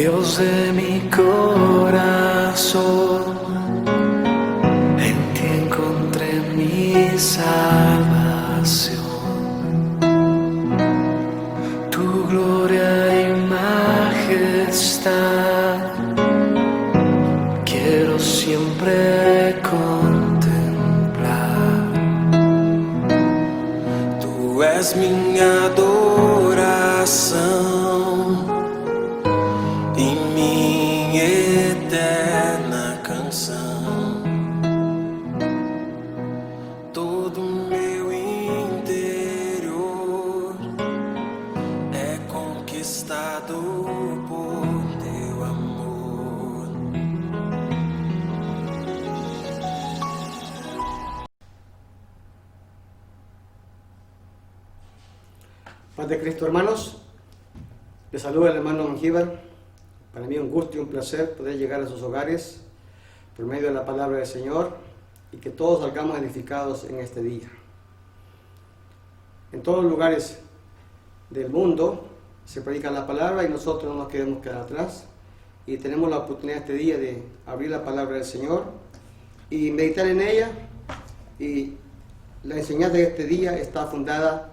Dios de mi corazón, en ti encontré mi salvación. Tu gloria y majestad quiero siempre contemplar. Tú es mi adoración y mi eterna canção. Todo meu interior é conquistado por teu amor. Paz de Cristo, hermanos. Les saluda el hermano Mengíbar. Para mí un gusto y un placer poder llegar a sus hogares por medio de la palabra del Señor y que todos salgamos edificados en este día. En todos los lugares del mundo se predica la palabra y nosotros no nos queremos quedar atrás, y tenemos la oportunidad este día de abrir la palabra del Señor y meditar en ella. Y la enseñanza de este día está fundamentada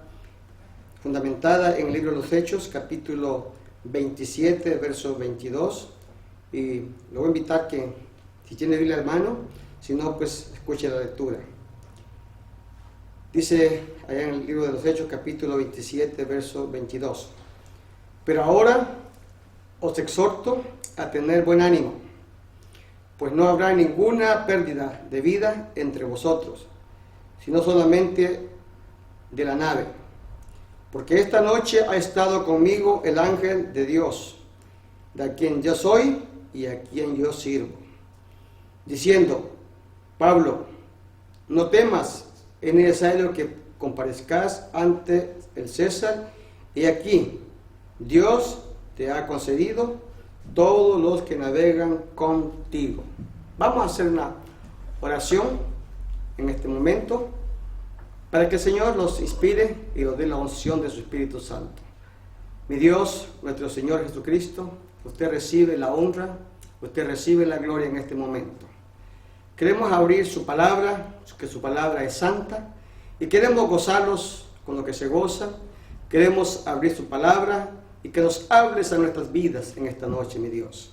en el libro de los Hechos, capítulo 27, verso 22, y lo voy a invitar que, si tiene Biblia en mano, si no, pues escuche la lectura. Dice allá en el libro de los Hechos, capítulo 27, verso 22: Pero ahora os exhorto a tener buen ánimo, pues no habrá ninguna pérdida de vida entre vosotros, sino solamente de la nave. Porque esta noche ha estado conmigo el ángel de Dios, de quien yo soy y a quien yo sirvo, diciendo: Pablo, no temas, es necesario que comparezcas ante el César, y aquí Dios te ha concedido todos los que navegan contigo. Vamos a hacer una oración en este momento, para que el Señor nos inspire y nos dé la unción de su Espíritu Santo. Mi Dios, nuestro Señor Jesucristo, usted recibe la honra, usted recibe la gloria en este momento. Queremos abrir su palabra, que su palabra es santa, y queremos gozarnos con lo que se goza. Queremos abrir su palabra y que nos hables a nuestras vidas en esta noche, mi Dios.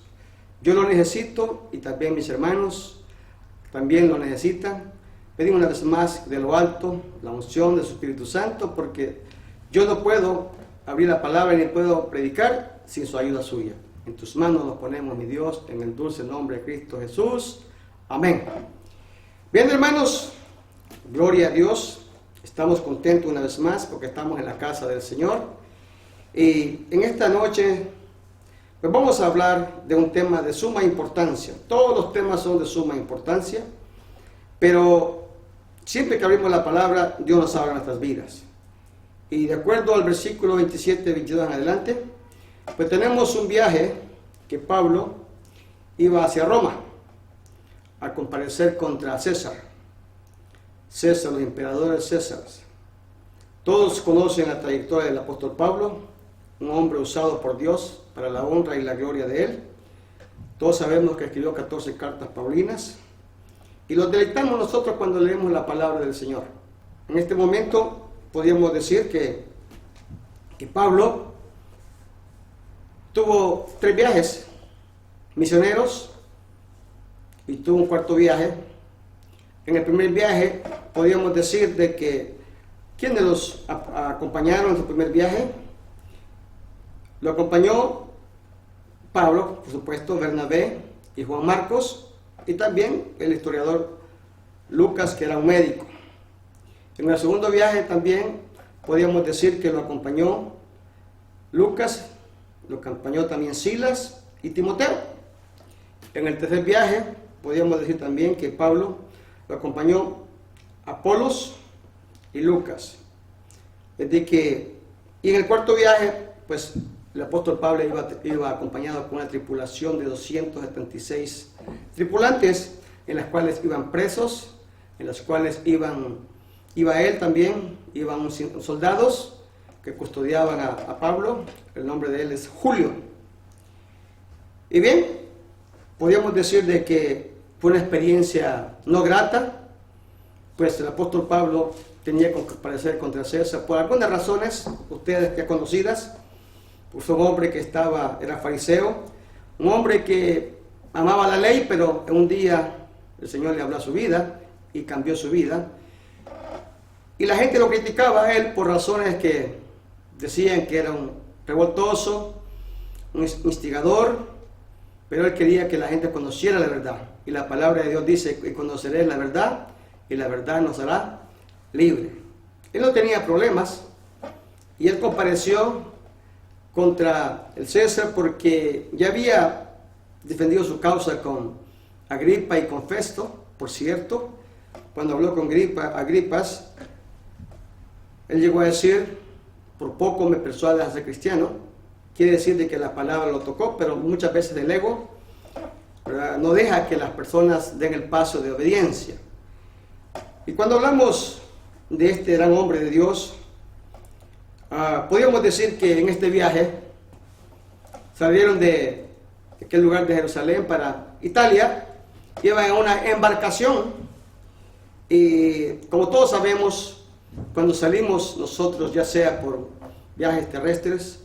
Yo lo necesito, y también mis hermanos también lo necesitan. Pedimos una vez más de lo alto la unción de su Espíritu Santo, porque yo no puedo abrir la palabra ni puedo predicar sin su ayuda suya. En tus manos nos ponemos, mi Dios, en el dulce nombre de Cristo Jesús. Amén. Bien, hermanos, gloria a Dios. Estamos contentos una vez más porque estamos en la casa del Señor. Y en esta noche pues vamos a hablar de un tema de suma importancia. Todos los temas son de suma importancia, pero siempre que abrimos la palabra, Dios nos habla en nuestras vidas. Y de acuerdo al versículo 27, 22 en adelante, pues tenemos un viaje que Pablo iba hacia Roma a comparecer contra César, los emperadores Césares. Todos conocen la trayectoria del apóstol Pablo, un hombre usado por Dios para la honra y la gloria de él. Todos sabemos que escribió 14 cartas paulinas, y los deleitamos nosotros cuando leemos la palabra del Señor. En este momento podríamos decir que Pablo tuvo 3 viajes misioneros y tuvo un cuarto viaje. En el primer viaje podríamos decir de que ¿quiénes los acompañaron en su primer viaje? Lo acompañó Pablo, por supuesto, Bernabé y Juan Marcos, y también el historiador Lucas, que era un médico. En el segundo viaje también podríamos decir que lo acompañó Lucas, lo acompañó también Silas y Timoteo. En el tercer viaje podríamos decir también que Pablo lo acompañó Apolos y Lucas. Y en el cuarto viaje, pues el apóstol Pablo iba acompañado con una tripulación de 276 tripulantes, en las cuales iban presos, en las cuales iba él también, iban soldados que custodiaban a Pablo. El nombre de él es Julio. Y bien, podríamos decir de que fue una experiencia no grata, pues el apóstol Pablo tenía que comparecer contra César por algunas razones, ustedes ya conocidas. Pues un hombre que era fariseo, un hombre que amaba la ley, pero en un día el Señor le habló a su vida y cambió su vida. Y la gente lo criticaba a él por razones que decían que era un revoltoso, un instigador, pero él quería que la gente conociera la verdad. Y la palabra de Dios dice que conoceréis la verdad y la verdad nos hará libre. Él no tenía problemas y él compareció contra el César porque ya había defendido su causa con Agripa y con Festo. Por cierto, cuando habló con Agripas, él llegó a decir: por poco me persuades a ser cristiano. Quiere decir de que la palabra lo tocó, pero muchas veces el ego, ¿verdad?, no deja que las personas den el paso de obediencia. Y cuando hablamos de este gran hombre de Dios, podríamos decir que en este viaje salieron de aquel lugar de Jerusalén para Italia, iban en una embarcación y, como todos sabemos, cuando salimos nosotros, ya sea por viajes terrestres,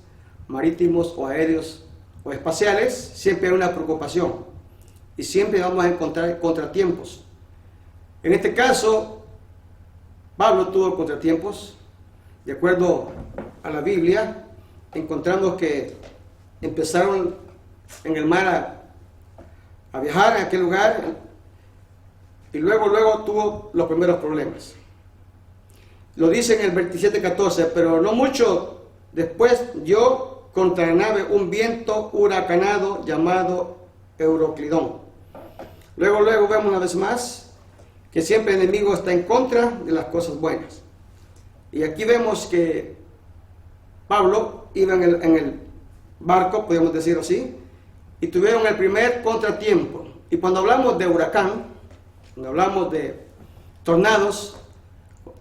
marítimos o aéreos o espaciales, siempre hay una preocupación y siempre vamos a encontrar contratiempos. En este caso, Pablo tuvo contratiempos. De acuerdo a la Biblia, encontramos que empezaron en el mar a viajar en aquel lugar y luego tuvo los primeros problemas. Lo dice en el 27:14, pero no mucho después dio contra la nave un viento huracanado llamado Euroclidón. Luego vemos una vez más que siempre el enemigo está en contra de las cosas buenas. Y aquí vemos que Pablo iba en el barco, podemos decir así, y tuvieron el primer contratiempo. Y cuando hablamos de huracán, cuando hablamos de tornados,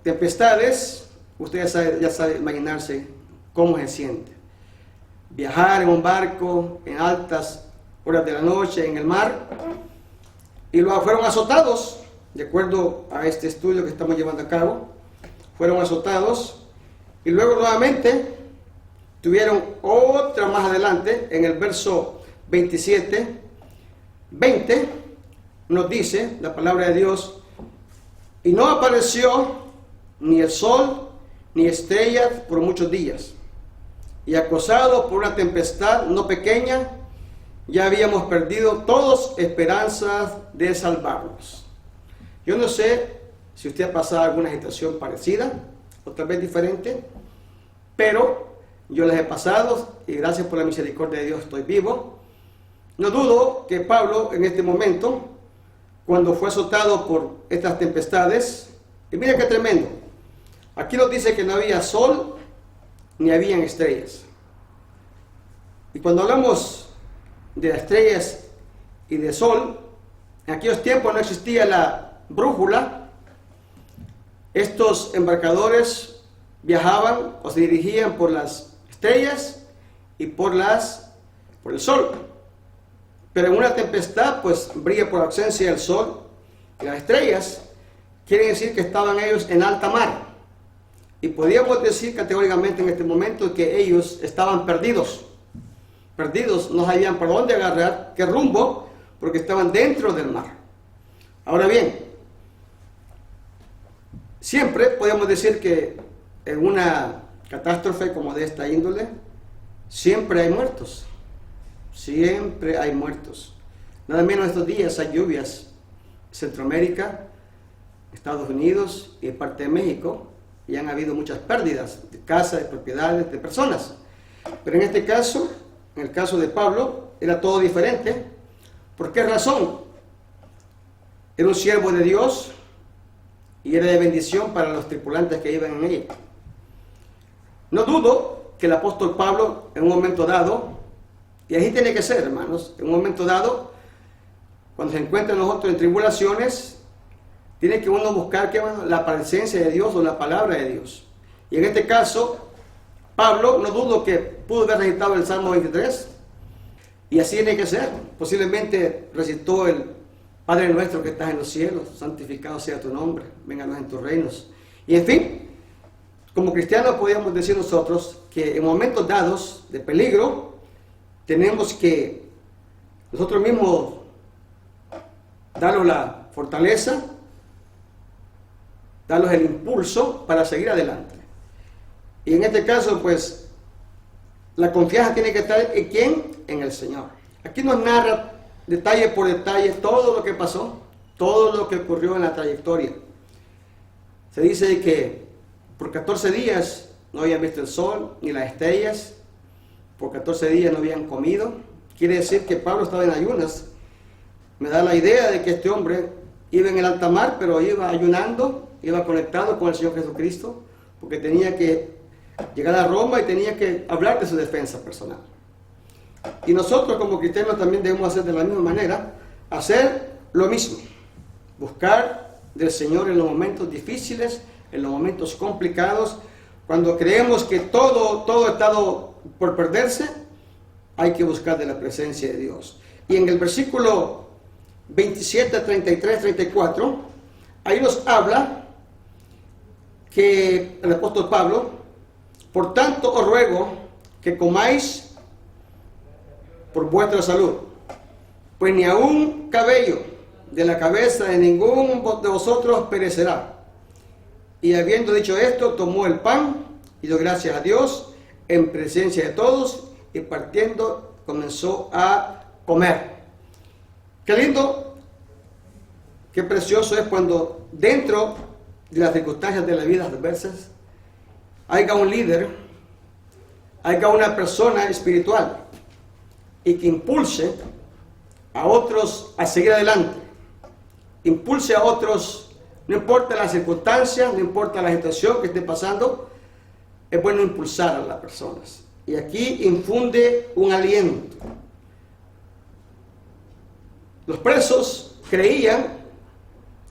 tempestades, ustedes ya saben imaginarse cómo se siente. Viajar en un barco en altas horas de la noche en el mar, y luego fueron azotados, de acuerdo a este estudio que estamos llevando a cabo, fueron azotados, y luego nuevamente tuvieron otra más adelante, en el verso 27, 20, nos dice la palabra de Dios: y no apareció ni el sol ni estrellas por muchos días, y acosados por una tempestad no pequeña, ya habíamos perdido todos esperanzas de salvarnos. Yo no sé si usted ha pasado alguna situación parecida, o tal vez diferente, pero yo las he pasado, y gracias por la misericordia de Dios estoy vivo. No dudo que Pablo en este momento, cuando fue azotado por estas tempestades, y mira qué tremendo, aquí nos dice que no había sol ni habían estrellas. Y cuando hablamos de estrellas y de sol, en aquellos tiempos no existía la brújula. Estos embarcadores viajaban o se dirigían por las estrellas y por el sol. Pero en una tempestad, pues brilla por ausencia el sol y las estrellas. Quiere decir que estaban ellos en alta mar. Y podríamos decir categóricamente en este momento que ellos estaban perdidos. Perdidos, no sabían por dónde agarrar, qué rumbo, porque estaban dentro del mar. Ahora bien, siempre podemos decir que en una catástrofe como de esta índole, siempre hay muertos. Siempre hay muertos. Nada menos estos días hay lluvias en Centroamérica, Estados Unidos y en parte de México, y han habido muchas pérdidas de casas, de propiedades, de personas. Pero en este caso, en el caso de Pablo, era todo diferente. ¿Por qué razón? Era un siervo de Dios y era de bendición para los tripulantes que iban en ella. No dudo que el apóstol Pablo, en un momento dado, y así tiene que ser, hermanos, en un momento dado, cuando se encuentran nosotros en tribulaciones, tiene que uno buscar la presencia de Dios o la palabra de Dios. Y en este caso, Pablo, no dudo que pudo haber recitado el Salmo 23, Y así tiene que ser. Posiblemente recitó el Padre nuestro que estás en los cielos, santificado sea tu nombre, vénganos en tus reinos. Y en fin, como cristianos podríamos decir nosotros que en momentos dados de peligro tenemos que nosotros mismos darnos la fortaleza, darnos el impulso para seguir adelante. Y en este caso, pues, la confianza tiene que estar en ¿quién? En el Señor. Aquí nos narra detalle por detalle todo lo que pasó, todo lo que ocurrió en la trayectoria. Se dice que por 14 días no habían visto el sol ni las estrellas, por 14 días no habían comido. Quiere decir que Pablo estaba en ayunas. Me da la idea de que este hombre iba en el alta mar, pero iba ayunando, iba conectado con el Señor Jesucristo, porque tenía que llegar a Roma y tenía que hablar de su defensa personal. Y nosotros como cristianos también debemos hacer de la misma manera, hacer lo mismo, buscar del Señor en los momentos difíciles, en los momentos complicados, cuando creemos que todo ha estado por perderse, hay que buscar de la presencia de Dios. Y en el versículo 27, 33, 34, ahí nos habla que el apóstol Pablo: por tanto os ruego que comáis por vuestra salud, pues ni aun cabello de la cabeza de ninguno de vosotros perecerá. Y habiendo dicho esto, tomó el pan y dio gracias a Dios en presencia de todos, y partiendo comenzó a comer. Qué lindo, qué precioso es cuando dentro de las circunstancias de la vida adversas haya un líder, haya una persona espiritual y que impulse a otros a seguir adelante, impulse a otros, no importa las circunstancias, no importa la situación que esté pasando, es bueno impulsar a las personas. Y aquí infunde un aliento. Los presos creían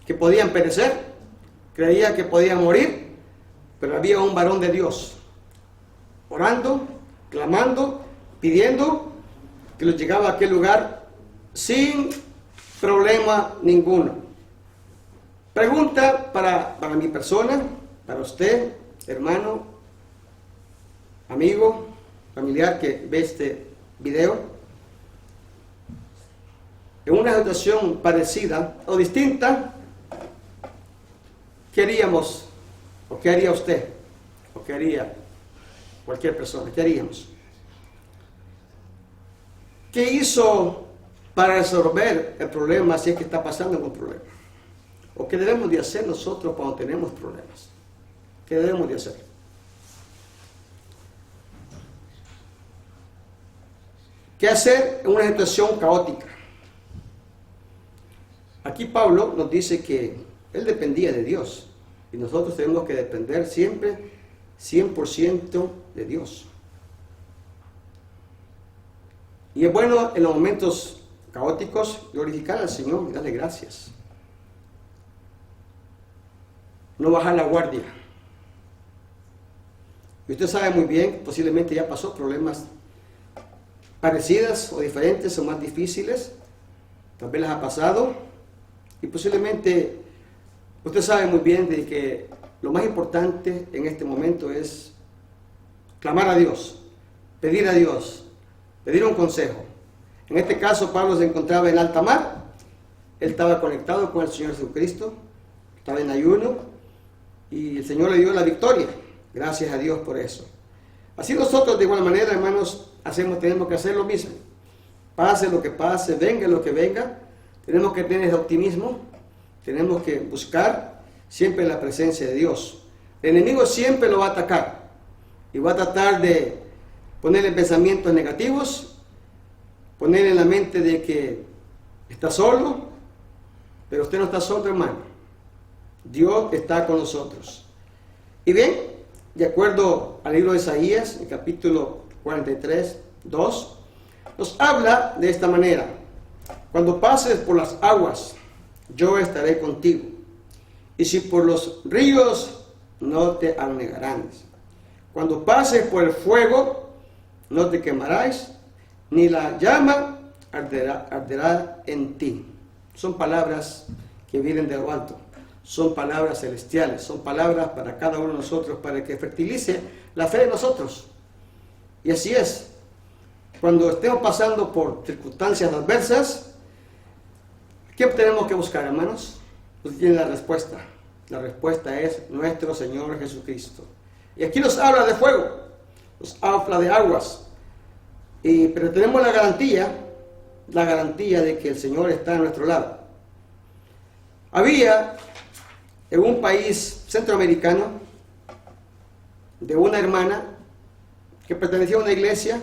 que podían perecer, creían que podían morir, pero había un varón de Dios orando, clamando, pidiendo que los llegaba a aquel lugar sin problema ninguno. Pregunta para mi persona, para usted, hermano, amigo, familiar que ve este video. En una situación parecida o distinta, ¿qué haríamos? ¿O qué haría usted? ¿O qué haría cualquier persona? ¿Qué haríamos? ¿Qué hizo para resolver el problema si es que está pasando algún problema? ¿O qué debemos de hacer nosotros cuando tenemos problemas? ¿Qué debemos de hacer? ¿Qué hacer en una situación caótica? Aquí Pablo nos dice que él dependía de Dios y nosotros tenemos que depender siempre 100% de Dios. Y es bueno en los momentos caóticos glorificar al Señor y darle gracias. No bajar la guardia. Y usted sabe muy bien, posiblemente ya pasó problemas parecidas o diferentes o más difíciles. Tal vez las ha pasado. Y posiblemente usted sabe muy bien de que lo más importante en este momento es clamar a Dios, pedir a Dios, pedir un consejo. En este caso Pablo se encontraba en alta mar, él estaba conectado con el Señor Jesucristo, estaba en ayuno y el Señor le dio la victoria. Gracias a Dios por eso. Así nosotros de igual manera, hermanos, tenemos que hacer lo mismo. Pase lo que pase, venga lo que venga, tenemos que tener optimismo, tenemos que buscar siempre la presencia de Dios. El enemigo siempre lo va a atacar y va a tratar de ponerle pensamientos negativos, ponerle en la mente de que está solo, pero usted no está solo, hermano. Dios está con nosotros. Y bien, de acuerdo al libro de Isaías, el capítulo 43, 2, nos habla de esta manera: cuando pases por las aguas, yo estaré contigo, y si por los ríos, no te anegarán. Cuando pases por el fuego, no te quemarás, ni la llama arderá en ti. Son palabras que vienen de lo alto, son palabras celestiales, son palabras para cada uno de nosotros, para que fertilice la fe de nosotros. Y así es, cuando estemos pasando por circunstancias adversas, ¿qué tenemos que buscar, hermanos? Usted tiene la respuesta. La respuesta es nuestro Señor Jesucristo. Y aquí nos habla de fuego, nos habla de aguas, pero tenemos la garantía de que el Señor está a nuestro lado. Había en un país centroamericano de una hermana que pertenecía a una iglesia,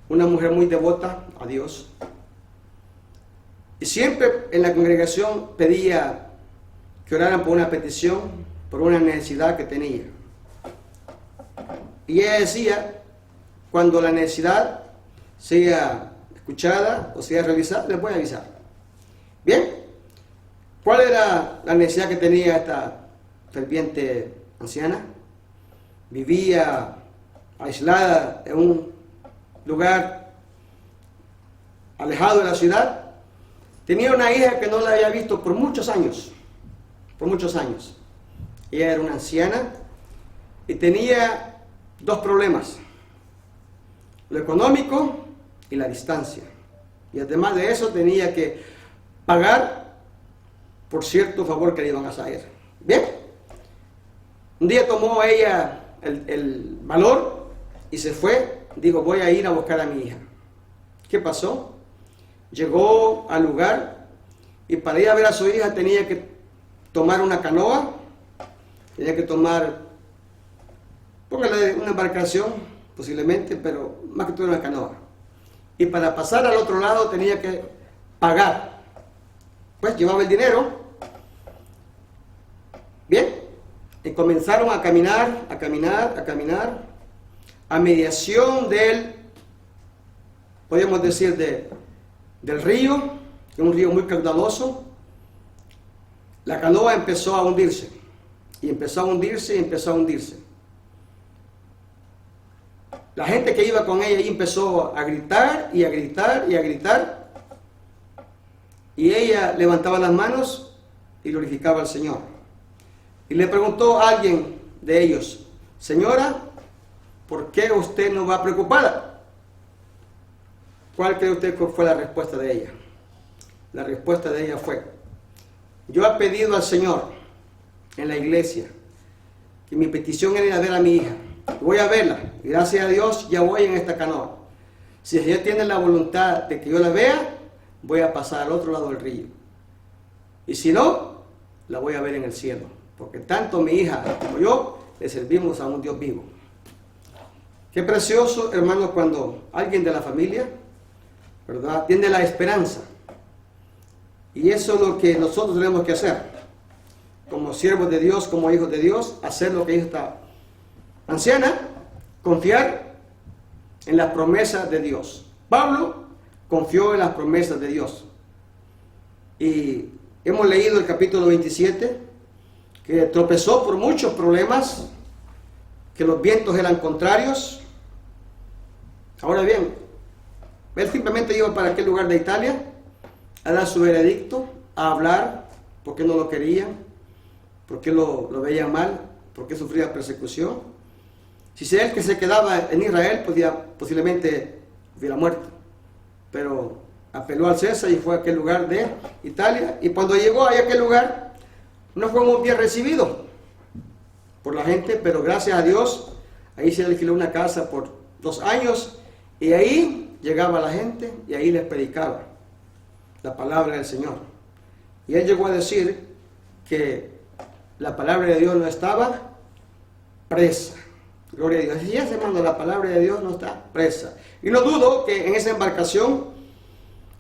una mujer muy devota a Dios, y siempre en la congregación pedía que oraran por una petición, por una necesidad que tenía. Y ella decía, cuando la necesidad sea escuchada o sea realizada, les voy a avisar. Bien, ¿cuál era la necesidad que tenía esta ferviente anciana? Vivía aislada en un lugar alejado de la ciudad. Tenía una hija que no la había visto por muchos años. Ella era una anciana y tenía dos problemas: lo económico y la distancia. Y además de eso tenía que pagar por cierto favor que le iban a hacer. Bien, un día tomó ella el valor y se fue. Digo, voy a ir a buscar a mi hija. ¿Qué pasó? Llegó al lugar y para ir a ver a su hija tenía que tomar una canoa, tenía que tomar, póngale una embarcación posiblemente, pero más que todo una canoa. Y para pasar al otro lado tenía que pagar. Pues llevaba el dinero. Bien, y comenzaron a caminar, a mediación podríamos decir, del río, que es un río muy caudaloso. La canoa empezó a hundirse, y empezó a hundirse. La gente que iba con ella ahí empezó a gritar, y ella levantaba las manos y glorificaba al Señor. Y le preguntó a alguien de ellos: señora, ¿por qué usted no va preocupada? ¿Cuál cree usted que fue la respuesta de ella? La respuesta de ella fue: yo he pedido al Señor en la iglesia que mi petición era ir a ver a mi hija. Voy a verla, y gracias a Dios ya voy en esta canoa. Si ella tiene la voluntad de que yo la vea, voy a pasar al otro lado del río. Y si no, la voy a ver en el cielo, porque tanto mi hija como yo le servimos a un Dios vivo. Qué precioso, hermano, cuando alguien de la familia, ¿verdad?, tiene la esperanza. Y eso es lo que nosotros tenemos que hacer, como siervos de Dios, como hijos de Dios, hacer lo que hizo esta anciana, confiar en las promesas de Dios. Pablo confió en las promesas de Dios. Y hemos leído el capítulo 27, que tropezó por muchos problemas, que los vientos eran contrarios. Ahora bien, él simplemente iba para aquel lugar de Italia a dar su veredicto, a hablar, porque no lo querían, porque lo veían mal, porque sufría persecución. Si él que se quedaba en Israel, posiblemente hubiera muerto. Pero apeló al César y fue a aquel lugar de Italia. Y cuando llegó a aquel lugar, no fue muy bien recibido por la gente, pero gracias a Dios, ahí se alquiló una casa por 2 años, y ahí llegaba la gente y ahí les predicaba la palabra del Señor. Y él llegó a decir que la palabra de Dios no estaba presa. Gloria a Dios. Y es, hermano, la palabra de Dios no está presa. Y no dudo que en esa embarcación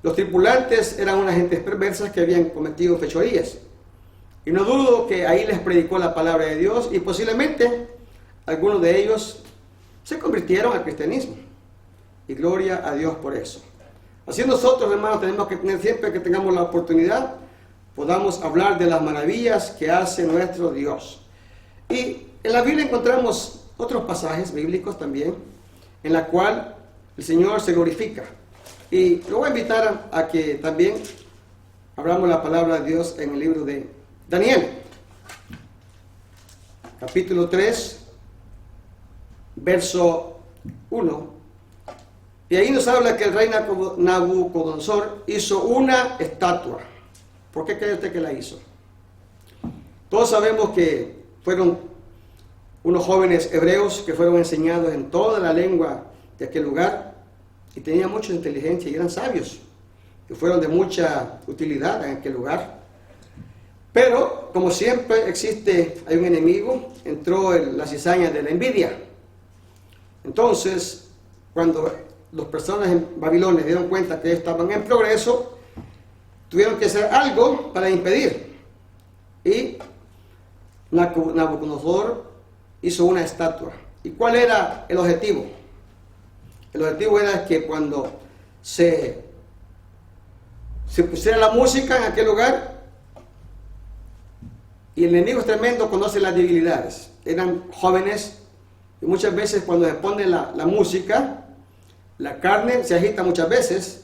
los tripulantes eran unas gentes perversas que habían cometido fechorías. Y no dudo que ahí les predicó la palabra de Dios, y posiblemente algunos de ellos se convirtieron al cristianismo. Y gloria a Dios por eso. Así nosotros, hermanos, tenemos que tener, siempre que tengamos la oportunidad, podamos hablar de las maravillas que hace nuestro Dios. Y en la Biblia encontramos otros pasajes bíblicos también, en la cual el Señor se glorifica. Y lo voy a invitar a que también abramos la palabra de Dios en el libro de Daniel, capítulo 3, verso 1. Y ahí nos habla que el rey Nabucodonosor hizo una estatua. ¿Por qué cree usted que la hizo? Todos sabemos que fueron unos jóvenes hebreos que fueron enseñados en toda la lengua de aquel lugar y tenían mucha inteligencia y eran sabios, que fueron de mucha utilidad en aquel lugar. Pero, como siempre existe, hay un enemigo, entró la cizaña de la envidia. Entonces, cuando las personas en Babilonia dieron cuenta que estaban en progreso, tuvieron que hacer algo para impedir. Y Nabucodonosor hizo una estatua. ¿Y cuál era el objetivo? El objetivo era que cuando se pusiera la música en aquel lugar, y el enemigo es tremendo, conoce las debilidades. Eran jóvenes y muchas veces cuando se pone la música, la carne se agita muchas veces,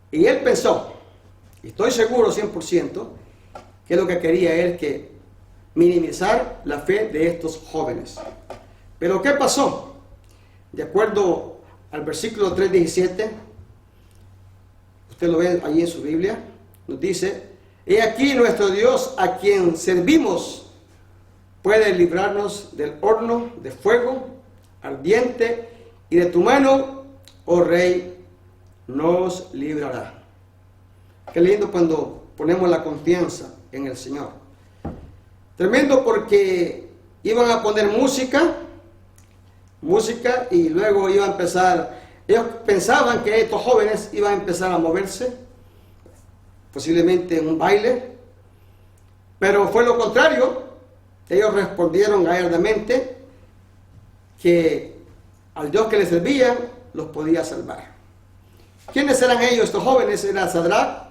y él pensó, y estoy seguro 100%, que lo que quería es que minimizar la fe de estos jóvenes. Pero ¿qué pasó? De acuerdo al versículo 3:17, usted lo ve allí en su Biblia, nos dice: he aquí nuestro Dios, a quien servimos, puede librarnos del horno de fuego ardiente, y de tu mano, oh rey, nos librará. Qué lindo cuando ponemos la confianza en el Señor. Tremendo, porque iban a poner música y luego iba a empezar, ellos pensaban que estos jóvenes iban a empezar a moverse, posiblemente en un baile, pero fue lo contrario. Ellos respondieron gallardamente que al Dios que les servían los podía salvar. ¿Quiénes eran ellos? Estos jóvenes eran Sadrach,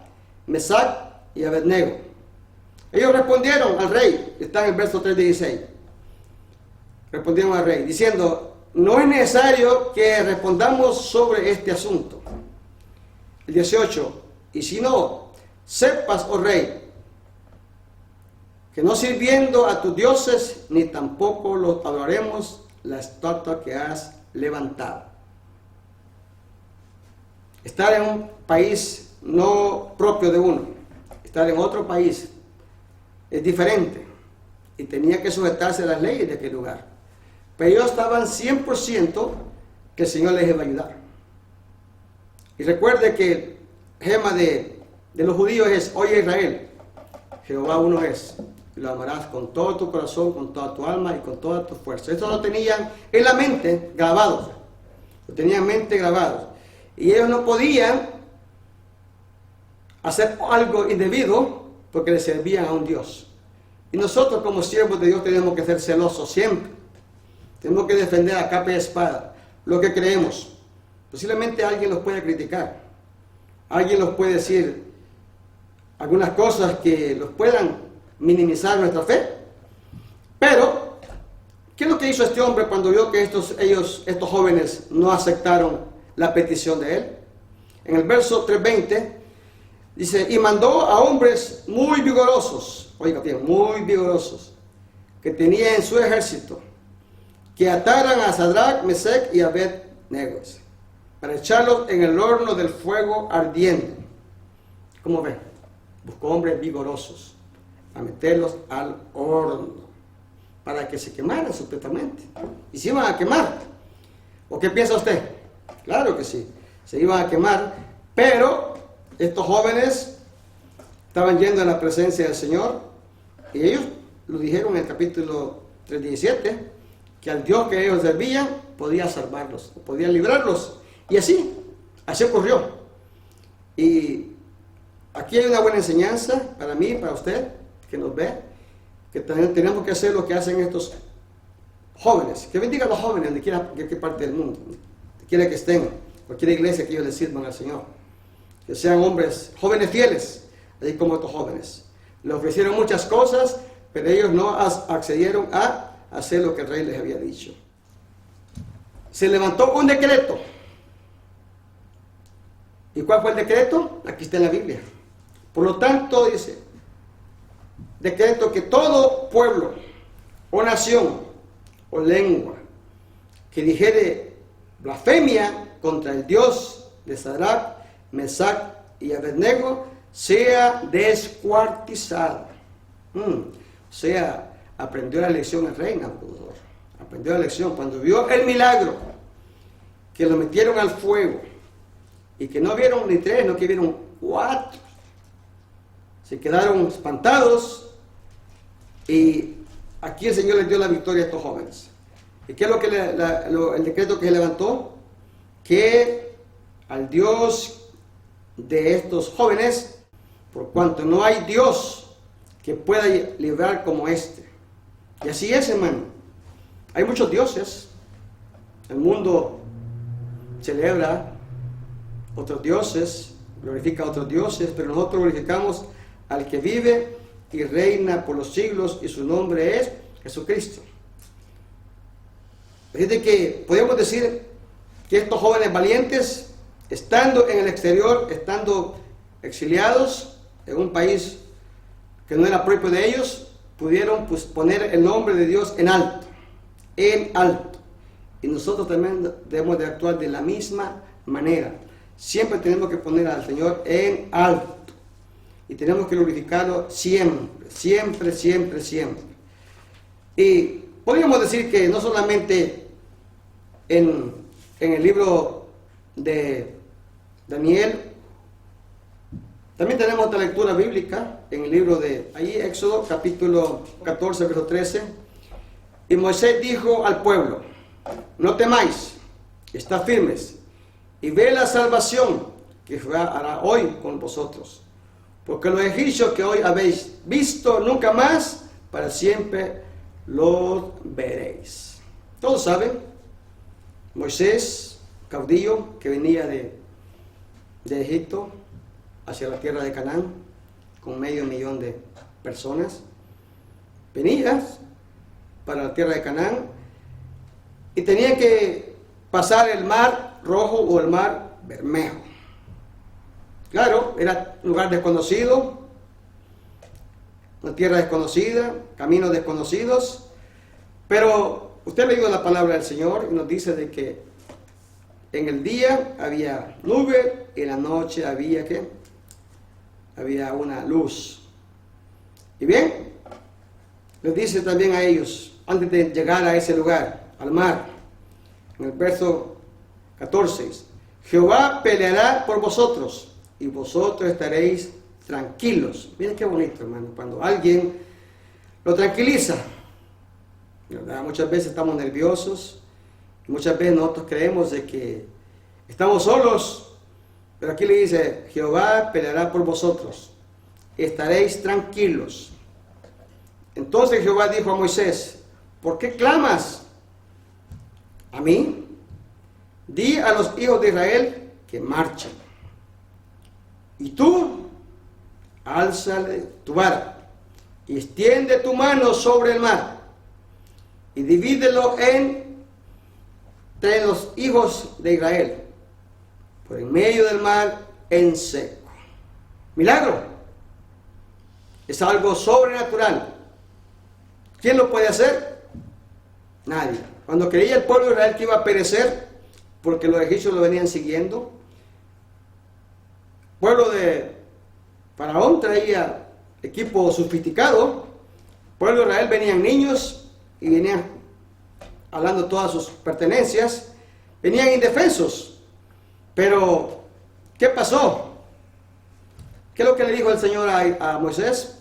Mesach y Abednego. Ellos respondieron al rey, está en el verso 3:16. Respondieron al rey diciendo: no es necesario que respondamos sobre este asunto. El 18: y si no, sepas, oh rey, que no sirviendo a tus dioses, ni tampoco los adoraremos la estatua que has levantado. Estar en un país no propio de uno, estar en otro país es diferente, y tenía que sujetarse a las leyes de aquel lugar. Pero ellos estaban 100% que el Señor les iba a ayudar. Y recuerde que el gema de los judíos es: oye Israel, Jehová uno es, y lo amarás con todo tu corazón, con toda tu alma y con toda tu fuerza. Esto lo tenían en la mente grabado, lo tenían en mente grabado. Y ellos no podían hacer algo indebido porque le servían a un Dios. Y nosotros como siervos de Dios tenemos que ser celosos siempre. Tenemos que defender a capa y espada lo que creemos. Posiblemente alguien los puede criticar, alguien los puede decir algunas cosas que los puedan minimizar nuestra fe. Pero ¿qué es lo que hizo este hombre cuando vio que estos jóvenes no aceptaron la petición de él? En el verso 3:20 dice: y mandó a hombres muy vigorosos, oiga bien, muy vigorosos, que tenía en su ejército, que ataran a Sadrach, Mesach y Abednego, para echarlos en el horno del fuego ardiente. ¿Cómo ven? Buscó hombres vigorosos a meterlos al horno para que se quemaran supuestamente. Y se iban a quemar. ¿O qué piensa usted? Claro que sí, se iban a quemar, pero estos jóvenes estaban yendo a la presencia del Señor, y ellos lo dijeron en el capítulo 3:17, que al Dios que ellos servían podía salvarlos, podía librarlos. Y así ocurrió. Y aquí hay una buena enseñanza para mí, para usted, que nos ve, que también tenemos que hacer lo que hacen estos jóvenes. Que bendiga a los jóvenes de cualquier parte del mundo, donde quiera que estén, cualquier iglesia que ellos les sirvan al Señor. Que sean hombres, jóvenes fieles, así como estos jóvenes. Le ofrecieron muchas cosas, pero ellos no accedieron a hacer lo que el rey les había dicho. Se levantó un decreto ¿Y cuál fue el decreto? Aquí está en la Biblia. Por lo tanto, dice, decreto que todo pueblo o nación o lengua que dijere blasfemia contra el Dios de Sadrach, Mesach y Abednego sea descuartizado. O sea, aprendió la lección el rey Nabucodonosor. Aprendió la lección cuando vio el milagro, que lo metieron al fuego y que no vieron ni 3, no que vieron 4. Se quedaron espantados y aquí el Señor les dio la victoria a estos jóvenes. ¿Y qué es lo que el decreto que se levantó? Que al Dios de estos jóvenes, por cuanto no hay Dios que pueda librar como este. Y así es, hermano. Hay muchos dioses. El mundo celebra otros dioses, glorifica a otros dioses, pero nosotros glorificamos al que vive y reina por los siglos, y su nombre es Jesucristo. Así que podemos decir que estos jóvenes valientes, estando en el exterior, estando exiliados en un país que no era propio de ellos, pudieron poner el nombre de Dios en alto, en alto. Y nosotros también debemos de actuar de la misma manera. Siempre tenemos que poner al Señor en alto. Y tenemos que glorificarlo siempre, siempre, siempre, siempre. Y podríamos decir que no solamente en el libro de Daniel, también tenemos otra lectura bíblica en el libro de Éxodo, capítulo 14, verso 13. Y Moisés dijo al pueblo: no temáis, estad firmes, y ve la salvación que Jehová hará hoy con vosotros. Porque los egipcios que hoy habéis visto, nunca más, para siempre los veréis. Todos saben, Moisés, caudillo que venía de Egipto hacia la tierra de Canaán, con 500,000 de personas, venía para la tierra de Canaán y tenía que pasar el mar Rojo o el mar Bermejo. Claro, era un lugar desconocido, una tierra desconocida, caminos desconocidos, pero usted ha leído la palabra del Señor y nos dice de que en el día había nube y en la noche había ¿qué? Había una luz. Y bien, les dice también a ellos, antes de llegar a ese lugar, al mar, en el verso 14, Jehová peleará por vosotros y vosotros estaréis tranquilos. Miren qué bonito, hermano, cuando alguien lo tranquiliza, ¿verdad? Muchas veces estamos nerviosos, y muchas veces nosotros creemos de que estamos solos, pero aquí le dice, Jehová peleará por vosotros, estaréis tranquilos. Entonces Jehová dijo a Moisés: ¿por qué clamas a mí? Di a los hijos de Israel que marchen. Y tú, álzale tu vara y extiende tu mano sobre el mar y divídelo entre los hijos de Israel, por en medio del mar en seco. Milagro. Es algo sobrenatural. ¿Quién lo puede hacer? Nadie. Cuando creía el pueblo de Israel que iba a perecer, porque los egipcios lo venían siguiendo, el pueblo de Faraón traía equipo sofisticado, el pueblo de Israel venían niños y venían hablando todas sus pertenencias, venían indefensos. Pero, ¿qué pasó? ¿Qué es lo que le dijo el Señor a Moisés?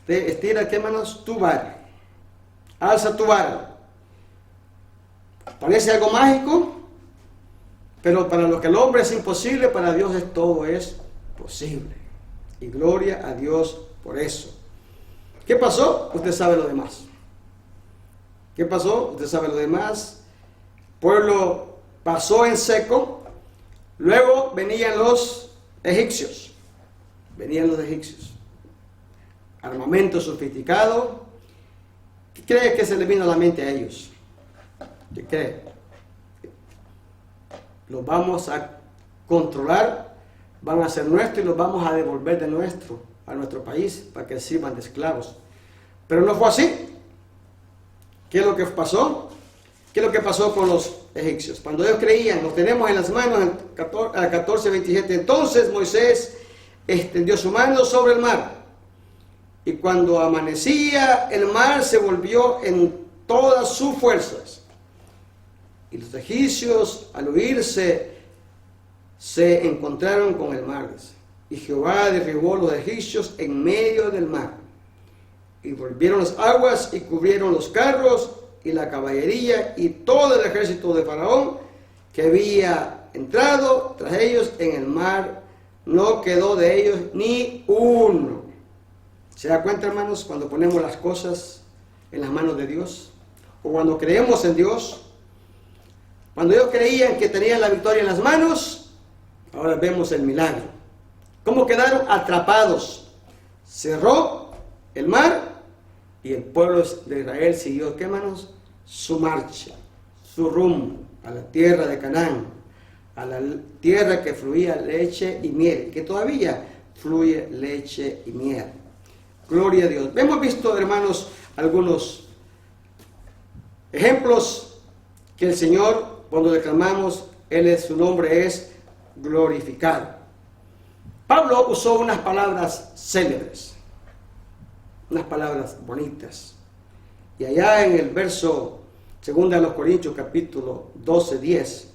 Estira, ¿qué manos? Tu vara. Alza tu vara. Parece algo mágico, pero para lo que el hombre es imposible, para Dios todo es posible. Y gloria a Dios por eso. ¿Qué pasó? Usted sabe lo demás. ¿Qué pasó? Usted sabe lo demás. El pueblo pasó en seco. Luego venían los egipcios. Venían los egipcios. Armamento sofisticado. ¿Qué cree que se le vino a la mente a ellos? ¿Qué cree? Los vamos a controlar van a ser nuestros y los vamos a devolver a nuestro país para que sirvan de esclavos. Pero no fue así. ¿Qué es lo que pasó? ¿Qué es lo que pasó con los egipcios? Cuando ellos creían, los tenemos en las manos, en 14:27, entonces Moisés extendió su mano sobre el mar, y cuando amanecía, el mar se volvió en todas sus fuerzas. Y los egipcios, al huirse, se encontraron con el mar. Y Jehová derribó a los egipcios en medio del mar. Y volvieron las aguas y cubrieron los carros y la caballería y todo el ejército de Faraón que había entrado tras ellos en el mar. No quedó de ellos ni uno. ¿Se da cuenta, hermanos, cuando ponemos las cosas en las manos de Dios? O cuando creemos en Dios. Cuando ellos creían que tenían la victoria en las manos, ahora vemos el milagro. ¿Cómo quedaron? Atrapados. Cerró el mar y el pueblo de Israel siguió, ¿qué, hermanos? Su marcha, su rumbo a la tierra de Canaán, a la tierra que fluía leche y miel, que todavía fluye leche y miel. Gloria a Dios. Hemos visto, hermanos, algunos ejemplos que el Señor, cuando declamamos, su nombre es glorificado. Pablo usó unas palabras célebres, unas palabras bonitas. Y allá en el verso 2 Corintios capítulo 12:10,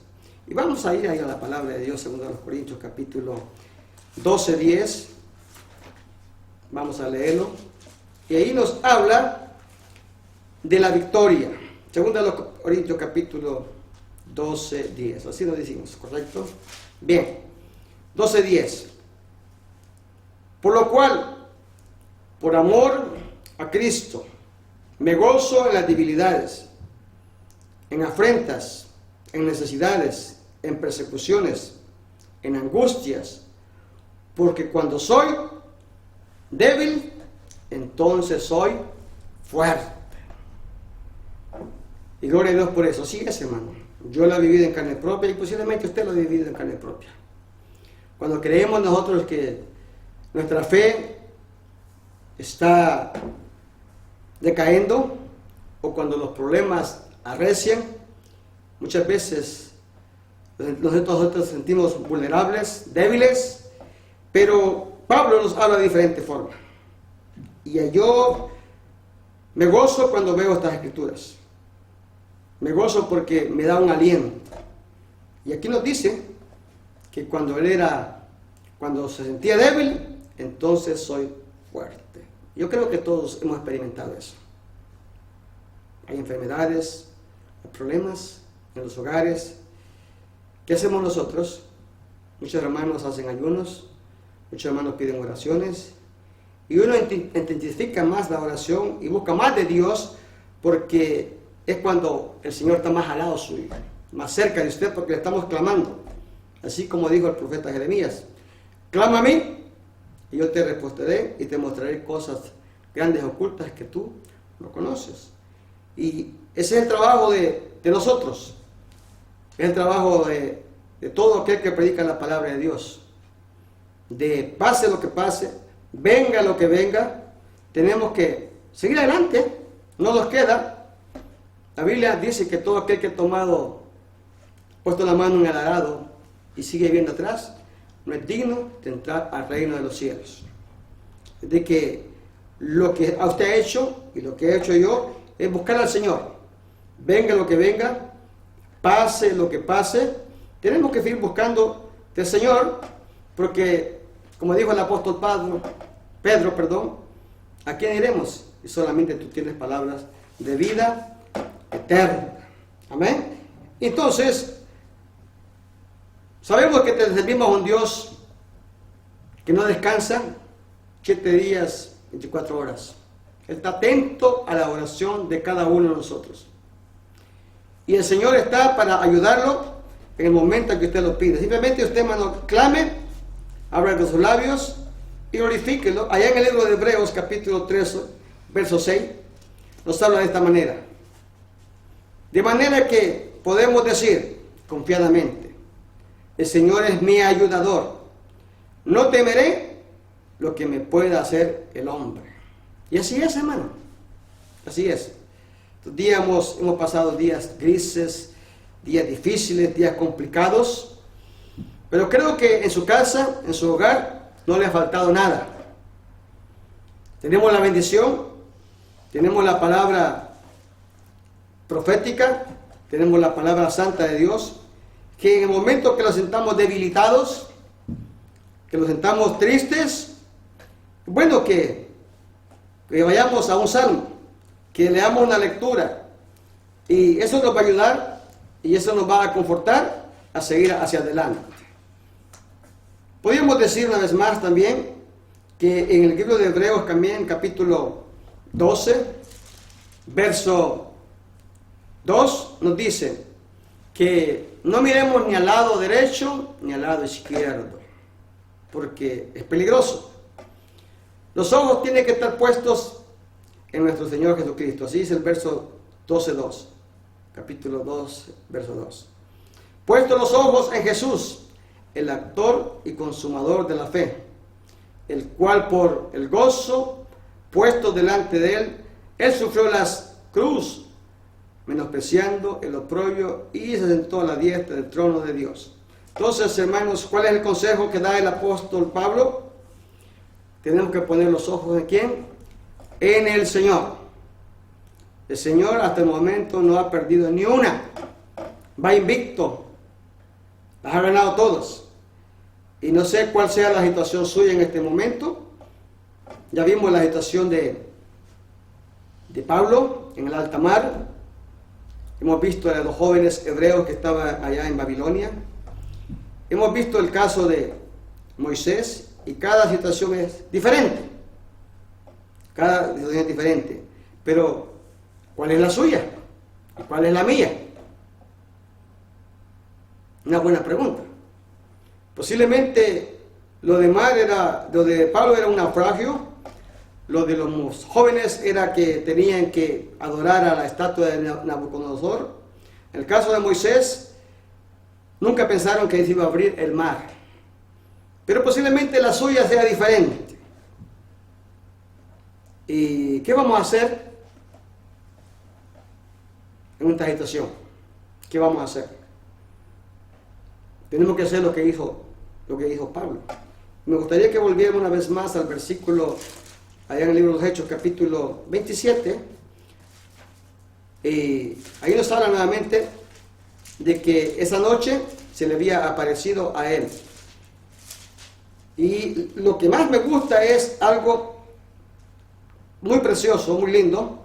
y vamos a ir ahí a la palabra de Dios, 2 Corintios capítulo 12:10, vamos a leerlo, y ahí nos habla de la victoria. 2 Corintios capítulo 12:10, así lo decimos, ¿correcto? Bien, 12:10. Por lo cual, por amor a Cristo, me gozo en las debilidades, en afrentas, en necesidades, en persecuciones, en angustias, porque cuando soy débil, entonces soy fuerte. Y gloria a Dios por eso. Así es, hermano. Yo lo he vivido en carne propia y posiblemente usted lo ha vivido en carne propia. Cuando creemos nosotros que nuestra fe está decayendo, o cuando los problemas arrecian, muchas veces nosotros nos sentimos vulnerables, débiles, pero Pablo nos habla de diferente forma. Y yo me gozo cuando veo estas escrituras. Me gozo porque me da un aliento. Y aquí nos dice que cuando se sentía débil, entonces soy fuerte. Yo creo que todos hemos experimentado eso. Hay enfermedades, hay problemas en los hogares. ¿Qué hacemos nosotros? Muchos hermanos hacen ayunos, muchos hermanos piden oraciones, y uno intensifica más la oración y busca más de Dios, porque es cuando el Señor está más al lado suyo, más cerca de usted, porque le estamos clamando. Así como dijo el profeta Jeremías: clama a mí y yo te responderé y te mostraré cosas grandes ocultas que tú no conoces. Y ese es el trabajo de nosotros, es el trabajo de todo aquel que predica la palabra de Dios. De pase lo que pase, venga lo que venga, tenemos que seguir adelante, no nos queda. La Biblia dice que todo aquel que ha puesto la mano en el arado y sigue viendo atrás, no es digno de entrar al reino de los cielos. Es de que lo que usted ha hecho y lo que he hecho yo es buscar al Señor. Venga lo que venga, pase lo que pase, tenemos que seguir buscando del Señor, porque, como dijo el apóstol Pedro, ¿a quién iremos? Y solamente tú tienes palabras de vida eterna. Amén. Entonces, sabemos que te servimos a un Dios que no descansa 7 días, 24 horas. Él está atento a la oración de cada uno de nosotros. Y el Señor está para ayudarlo en el momento en que usted lo pide. Simplemente usted, hermano, clame, abra sus labios y glorifíquelo. Allá en el libro de Hebreos, capítulo 3, verso 6, nos habla de esta manera. De manera que podemos decir confiadamente: el Señor es mi ayudador. no temeré lo que me pueda hacer el hombre. Y así es, hermano. Así es. Estos días hemos pasado días grises, días difíciles, días complicados. Pero creo que en su casa, en su hogar, no le ha faltado nada. Tenemos la bendición, tenemos la palabra profética, tenemos la palabra santa de Dios, que en el momento que nos sentamos debilitados, que nos sentamos tristes, bueno, que vayamos a un salmo, que leamos una lectura, y eso nos va a ayudar, y eso nos va a confortar a seguir hacia adelante. Podríamos decir una vez más también, que en el libro de Hebreos también, capítulo 12, verso 2, nos dice que no miremos ni al lado derecho ni al lado izquierdo, porque es peligroso. Los ojos tienen que estar puestos en nuestro Señor Jesucristo. Así dice el verso 12:2, capítulo 2, verso 2. Puestos los ojos en Jesús, el autor y consumador de la fe, el cual por el gozo puesto delante de él sufrió la cruz, menospreciando el oprobio, y se sentó a la diestra del trono de Dios. Entonces, hermanos, ¿cuál es el consejo que da el apóstol Pablo? Tenemos que poner los ojos ¿en quién? En el Señor. El Señor hasta el momento no ha perdido ni una. Va invicto. Las ha ganado todas. Y no sé cuál sea la situación suya en este momento. Ya vimos la situación de Pablo en el alta mar. Hemos visto a los jóvenes hebreos que estaban allá en Babilonia. Hemos visto el caso de Moisés, y cada situación es diferente. Cada situación es diferente. Pero, ¿cuál es la suya? ¿Y cuál es la mía? Una buena pregunta. Posiblemente lo de Pablo era un naufragio. Lo de los jóvenes era que tenían que adorar a la estatua de Nabucodonosor. En el caso de Moisés, nunca pensaron que se iba a abrir el mar. Pero posiblemente la suya sea diferente. ¿Y qué vamos a hacer en esta situación? ¿Qué vamos a hacer? Tenemos que hacer lo que dijo Pablo. Me gustaría que volviéramos una vez más al versículo allá en el libro de los Hechos, capítulo 27. Y ahí nos habla nuevamente de que esa noche se le había aparecido a él. Y lo que más me gusta es algo muy precioso, muy lindo.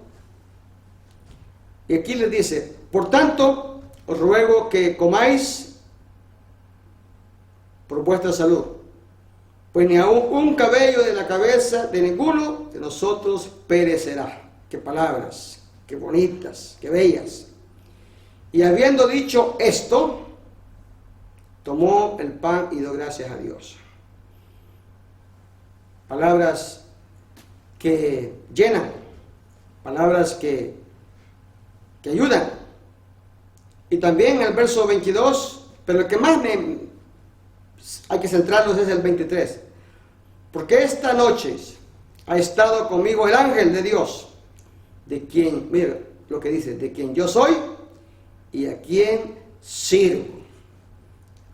Y aquí les dice: por tanto, os ruego que comáis por vuestra salud, pues ni aun un cabello de la cabeza de ninguno de nosotros perecerá. Qué palabras, qué bonitas, qué bellas. Y habiendo dicho esto, tomó el pan y dio gracias a Dios. Palabras que llenan, palabras que ayudan. Y también el verso 22, pero el que más hay que centrarnos es el 23. Porque esta noche ha estado conmigo el ángel de Dios, de quien, mira lo que dice, de quien yo soy y a quien sirvo.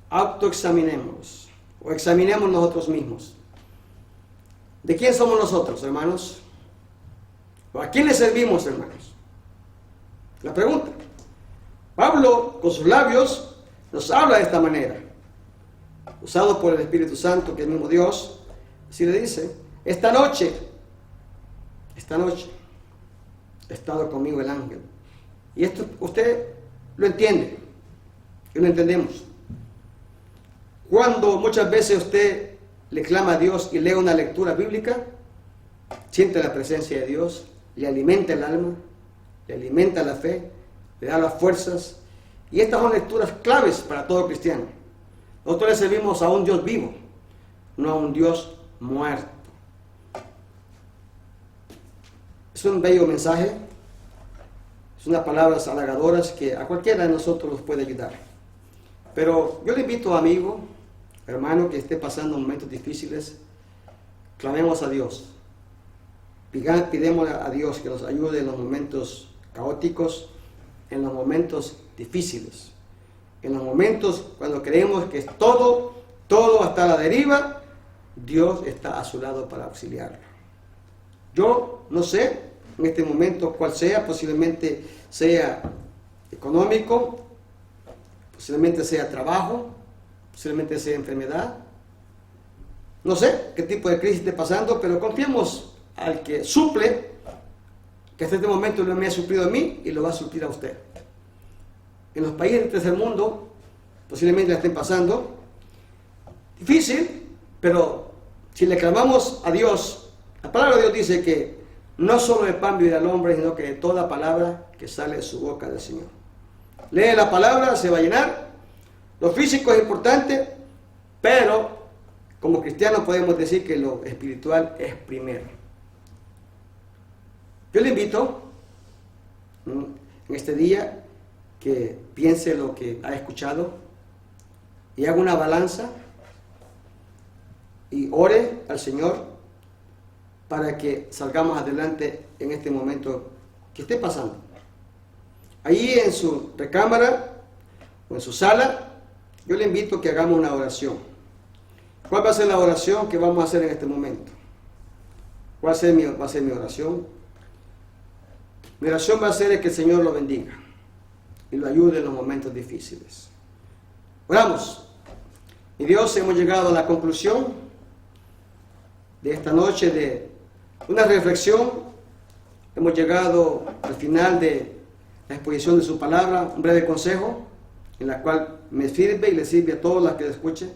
Autoexaminemos, o examinemos nosotros mismos. ¿De quién somos nosotros, hermanos? ¿O a quién le servimos, hermanos? La pregunta. Pablo, con sus labios, nos habla de esta manera, usado por el Espíritu Santo, que es el mismo Dios. Así le dice: esta noche ha estado conmigo el ángel. Y esto usted lo entiende, y lo entendemos. Cuando muchas veces usted le clama a Dios y lee una lectura bíblica, siente la presencia de Dios, le alimenta el alma, le alimenta la fe, le da las fuerzas. Y estas son lecturas claves para todo cristiano. Nosotros le servimos a un Dios vivo, no a un Dios muerto. Es un bello mensaje, es unas palabras halagadoras que a cualquiera de nosotros nos puede ayudar. Pero yo le invito, amigo, hermano que esté pasando momentos difíciles, clamemos a Dios. Pidemos a Dios que nos ayude en los momentos caóticos, en los momentos difíciles, en los momentos cuando creemos que todo está a la deriva. Dios está a su lado para auxiliarlo. Yo no sé en este momento cuál sea, posiblemente sea económico, posiblemente sea trabajo, posiblemente sea enfermedad. No sé qué tipo de crisis esté pasando, pero confiemos al que suple, que hasta este momento me ha suplido a mí y lo va a suplir a usted. En los países del tercer mundo posiblemente la estén pasando difícil, pero si le clamamos a Dios, la palabra de Dios dice que no solo de pan vivirá el hombre, sino que de toda palabra que sale de su boca del Señor. Lee la palabra, se va a llenar. Lo físico es importante, pero como cristianos podemos decir que lo espiritual es primero. Yo le invito en este día que piense lo que ha escuchado y haga una balanza y ore al Señor para que salgamos adelante en este momento que esté pasando. Allí en su recámara o en su sala, yo le invito a que hagamos una oración. ¿Cuál va a ser la oración que vamos a hacer en este momento? ¿Cuál va a ser mi oración? Mi oración va a ser que el Señor lo bendiga y lo ayude en los momentos difíciles. Oramos. Mi Dios, hemos llegado a la conclusión de esta noche de una reflexión. Hemos llegado al final de la exposición de su palabra, un breve consejo, en la cual me sirve y le sirve a todos los que lo escuchen,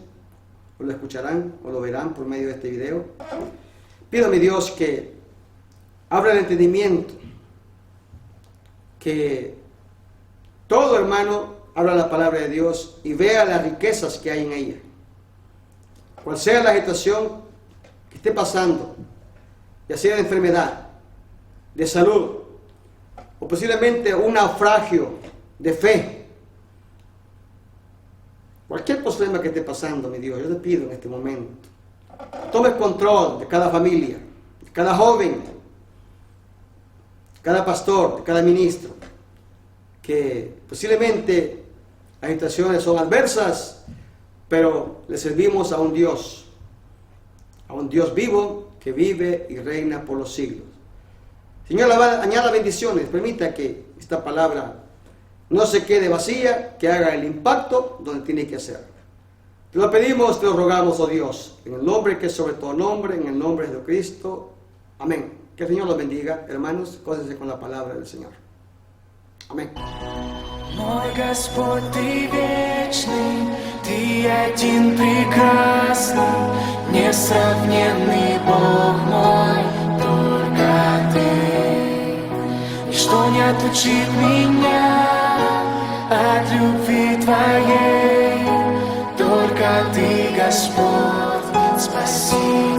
o lo escucharán, o lo verán por medio de este video. Pido a mi Dios que abra el entendimiento, que todo hermano abra la palabra de Dios y vea las riquezas que hay en ella. Cual sea la situación que esté pasando, ya sea de enfermedad, de salud, o posiblemente un naufragio de fe. Cualquier problema que esté pasando, mi Dios, yo te pido en este momento, tome el control de cada familia, de cada joven, cada pastor, cada ministro, que posiblemente las situaciones son adversas, pero le servimos a un Dios vivo que vive y reina por los siglos. Señor, añada bendiciones, permita que esta palabra no se quede vacía, que haga el impacto donde tiene que hacer. Te lo pedimos, te lo rogamos, oh Dios, en el nombre que es sobre todo nombre, en el nombre de Cristo. Amén. Que el Señor los bendiga, hermanos, gócense con la palabra del Señor. Аминь. Мой Господь, Ты вечный, Ты один прекрасный, несравненный Бог мой, только Ты. Ничто не отлучит меня от любви Твоей, только Ты, Господь, спаси.